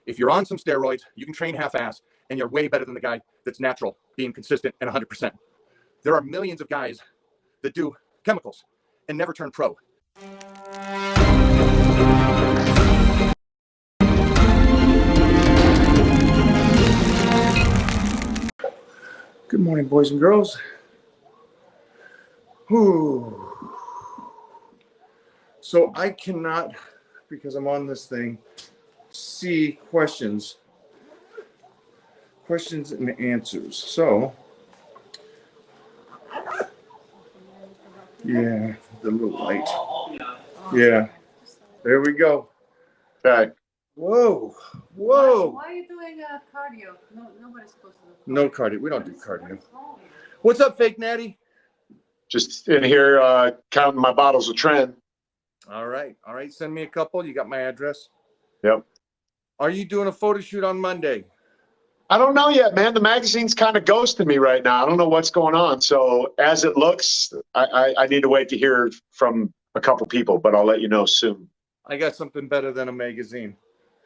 If you're on some steroids, you can train half-ass, and you're way better than the guy that's natural, being consistent, and 100%. There are millions of guys that do chemicals and never turn pro. Good morning, boys and girls. Whew. So I cannot, because I'm on this thing, see questions and answers. So, yeah, the little light. Yeah, there we go. Okay. Whoa. Why are you doing cardio? No, nobody's supposed to do cardio. No cardio. We don't do cardio. What's up, Fake Natty? Just in here counting my bottles of Tren. All right. Send me a couple. You got my address? Yep. Are you doing a photo shoot on Monday? I don't know yet, man. The magazine's kind of ghosting me right now. I don't know what's going on. So as it looks, I need to wait to hear from a couple people, but I'll let you know soon. I got something better than a magazine.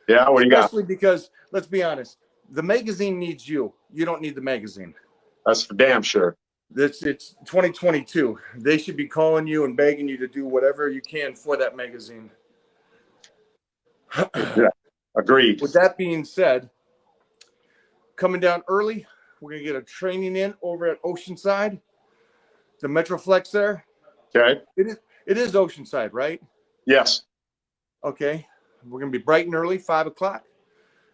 Yeah, what do you got? Especially because, let's be honest, the magazine needs you. You don't need the magazine. That's for damn sure. It's 2022. They should be calling you and begging you to do whatever you can for that magazine. Yeah, agreed. With that being said, coming down early, we're going to get a training in over at Oceanside, the Metroflex there. Okay. It is Oceanside, right? Yes. Okay. We're going to be bright and early, 5 o'clock.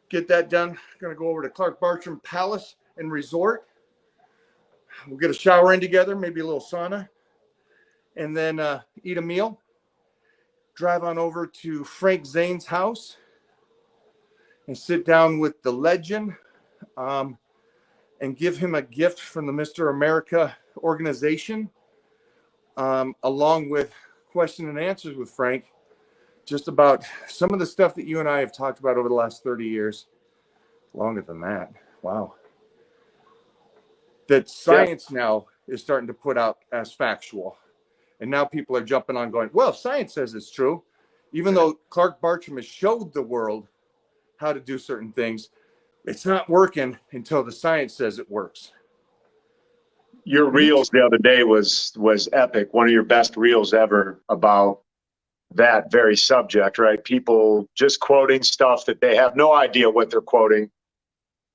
Get that done. Going to go over to Clark Bartram Palace and Resort. We'll get a shower in together, maybe a little sauna, and then eat a meal. Drive on over to Frank Zane's house and sit down with the legend and give him a gift from the Mr. America organization, along with question and answers with Frank, just about some of the stuff that you and I have talked about over the last 30 years. Longer than that. Wow. That science now is starting to put out as factual. And now people are jumping on going, well, science says it's true. Even though Clark Bartram has showed the world how to do certain things, it's not working until the science says it works. Your reels the other day was epic. One of your best reels ever about that very subject, right? People just quoting stuff that they have no idea what they're quoting.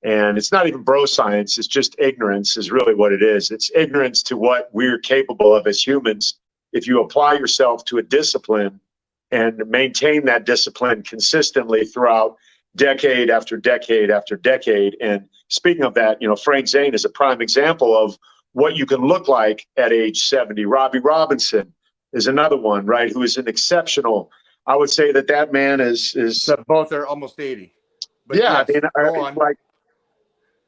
And it's not even bro science. It's just ignorance is really what it is. It's ignorance to what we're capable of as humans. If you apply yourself to a discipline and maintain that discipline consistently throughout decade after decade after decade. And speaking of that, Frank Zane is a prime example of what you can look like at age 70. Robbie Robinson is another one, right? Who is an exceptional. I would say that man is so both are almost 80. But yeah, yes, like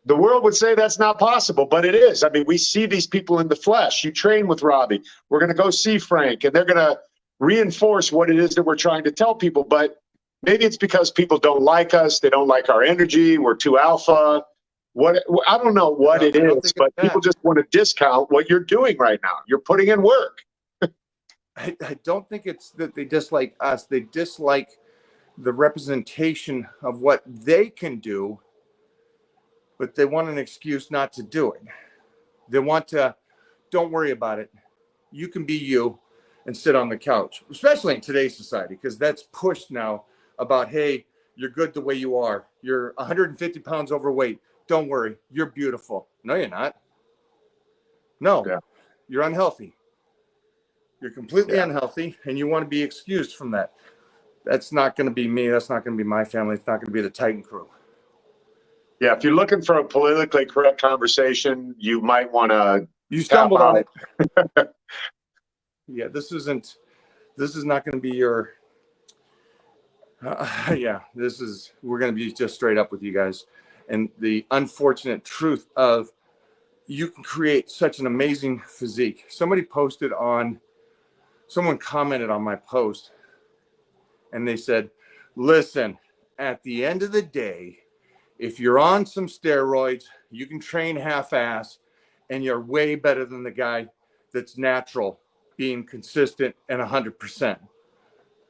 the world would say that's not possible, but it is. I mean, we see these people in the flesh. You train with Robbie. We're going to go see Frank, and they're going to reinforce what it is that we're trying to tell people. But maybe it's because people don't like us. They don't like our energy. We're too alpha. I don't know what it is, but people just want to discount what you're doing right now. You're putting in work. I don't think it's that they dislike us. They dislike the representation of what they can do, but they want an excuse not to do it. They want to, don't worry about it. You can be you and sit on the couch, especially in today's society, because that's pushed now about, hey, you're good the way you are. You're 150 pounds overweight. Don't worry. You're beautiful. No, you're not. No, You're unhealthy. You're completely unhealthy, and you want to be excused from that. That's not going to be me. That's not going to be my family. It's not going to be the Titan crew. Yeah, if you're looking for a politically correct conversation, you might want to. You stumbled on it. Yeah, this is not going to be your. We're going to be just straight up with you guys. And the unfortunate truth of you can create such an amazing physique. Someone commented on my post and they said, listen, at the end of the day, if you're on some steroids, you can train half-ass and you're way better than the guy that's natural, being consistent and 100%.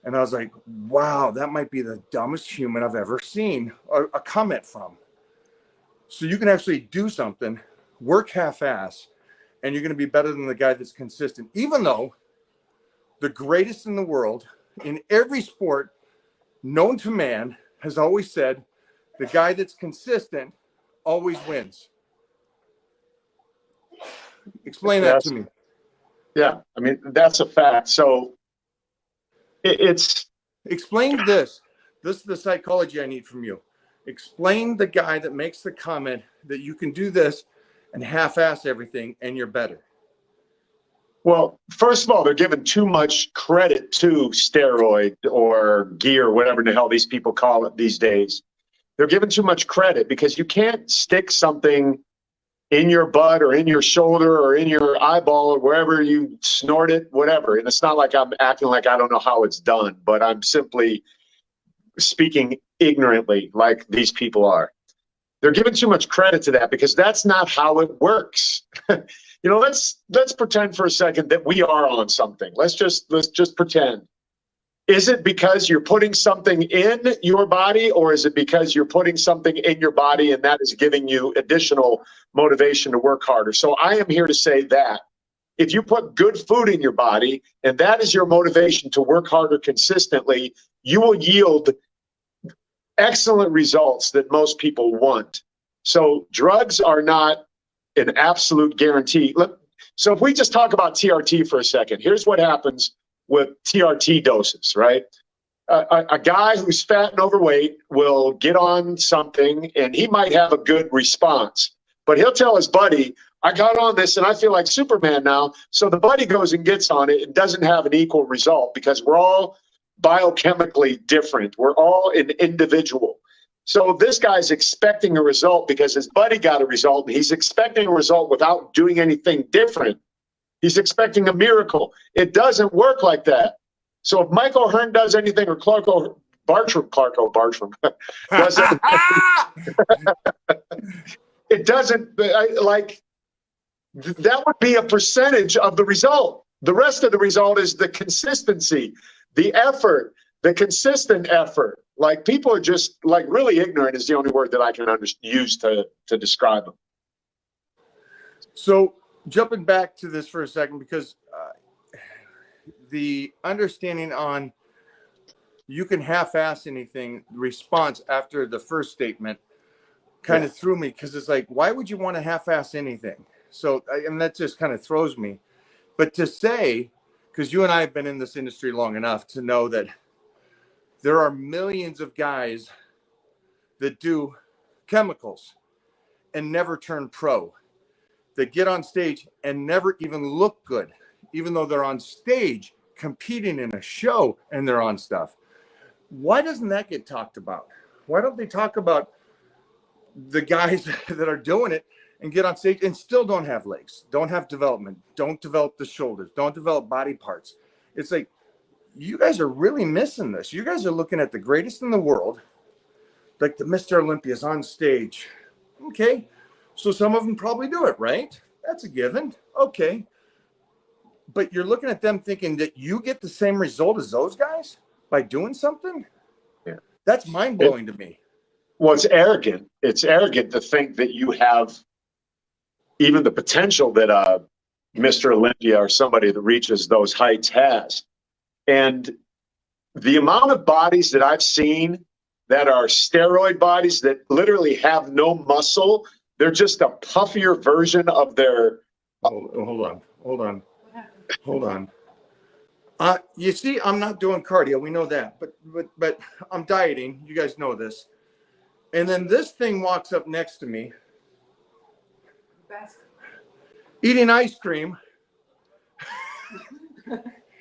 And I was like, wow, that might be the dumbest human I've ever seen a comment from. So you can actually do something, work half-ass, and you're going to be better than the guy that's consistent. Even though the greatest in the world in every sport known to man has always said the guy that's consistent always wins. Explain that to me. Yeah, I mean, that's a fact. So it's Explain this. This is the psychology I need from you. Explain the guy that makes the comment that you can do this and half-ass everything and you're better. well, first of all, they're giving too much credit to steroid or gear, whatever the hell these people call it these days. They're giving too much credit because you can't stick something in your butt or in your shoulder or in your eyeball or wherever you snort it, whatever. And it's not like I'm acting like I don't know how it's done, but I'm simply speaking ignorantly like these people are. They're giving too much credit to that because that's not how it works. Let's pretend for a second that we are on something. Let's just pretend. Is it because you're putting something in your body, or is it because you're putting something in your body and that is giving you additional motivation to work harder? So I am here to say that if you put good food in your body and that is your motivation to work harder consistently, you will yield excellent results that most people want. So drugs are not an absolute guarantee. So if we just talk about TRT for a second, here's what happens with TRT doses, right? A guy who's fat and overweight will get on something and he might have a good response, but he'll tell his buddy, I got on this and I feel like Superman now. So the buddy goes and gets on it and doesn't have an equal result because we're all biochemically different. We're all an individual. So this guy's expecting a result because his buddy got a result, and he's expecting a result without doing anything different. He's expecting a miracle. It doesn't work like that. So if Michael Hearn does anything, or Bartram does it, it doesn't, that would be a percentage of the result. The rest of the result is the consistency, the effort, the consistent effort. Like, people are just really ignorant is the only word that I can use to describe them. So jumping back to this for a second, because the understanding on you can half-ass anything response after the first statement kind of threw me, because it's like, why would you want to half-ass anything? So, and that just kind of throws me. But to say, because you and I have been in this industry long enough to know that there are millions of guys that do chemicals and never turn pro, that get on stage and never even look good, even though they're on stage competing in a show and they're on stuff. Why doesn't that get talked about? Why don't they talk about the guys that are doing it and get on stage and still don't have legs, don't have development, don't develop the shoulders, don't develop body parts? It's like, you guys are really missing this. You guys are looking at the greatest in the world, like the Mr. Olympia's on stage. Okay, so some of them probably do it, right? That's a given. Okay. But you're looking at them thinking that you get the same result as those guys by doing something? Yeah. That's mind-blowing to me. Well, it's arrogant. It's arrogant to think that you have even the potential that Mr. Olympia or somebody that reaches those heights has. And the amount of bodies that I've seen that are steroid bodies that literally have no muscle, they're just a puffier version of their... Hold on. You see, I'm not doing cardio. We know that, but I'm dieting. You guys know this. And then this thing walks up next to me, eating ice cream.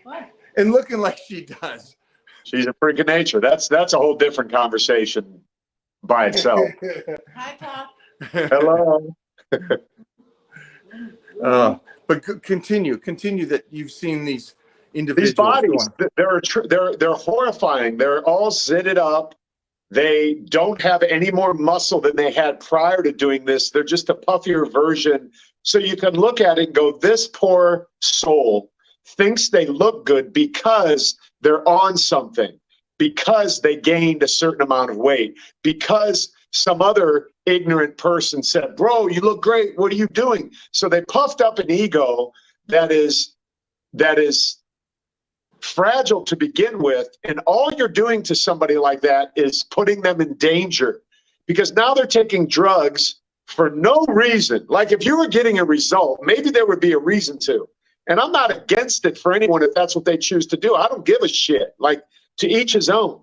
What? And looking like she does. She's a freak of nature. That's a whole different conversation by itself. Hi, Pop. Hello. But continue that you've seen these individuals. These bodies, they're horrifying. They're all zitted up. They don't have any more muscle than they had prior to doing this. They're just a puffier version. So you can look at it and go, this poor soul thinks they look good because they're on something, because they gained a certain amount of weight, because some other ignorant person said, bro, you look great. What are you doing? So they puffed up an ego that is fragile to begin with. And all you're doing to somebody like that is putting them in danger, because now they're taking drugs for no reason. Like if you were getting a result, maybe there would be a reason to. And I'm not against it for anyone if that's what they choose to do. I don't give a shit. Like, to each his own.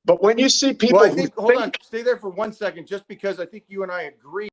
But when you see people Well, I think, hold on, stay there for 1 second, just because I think you and I agree.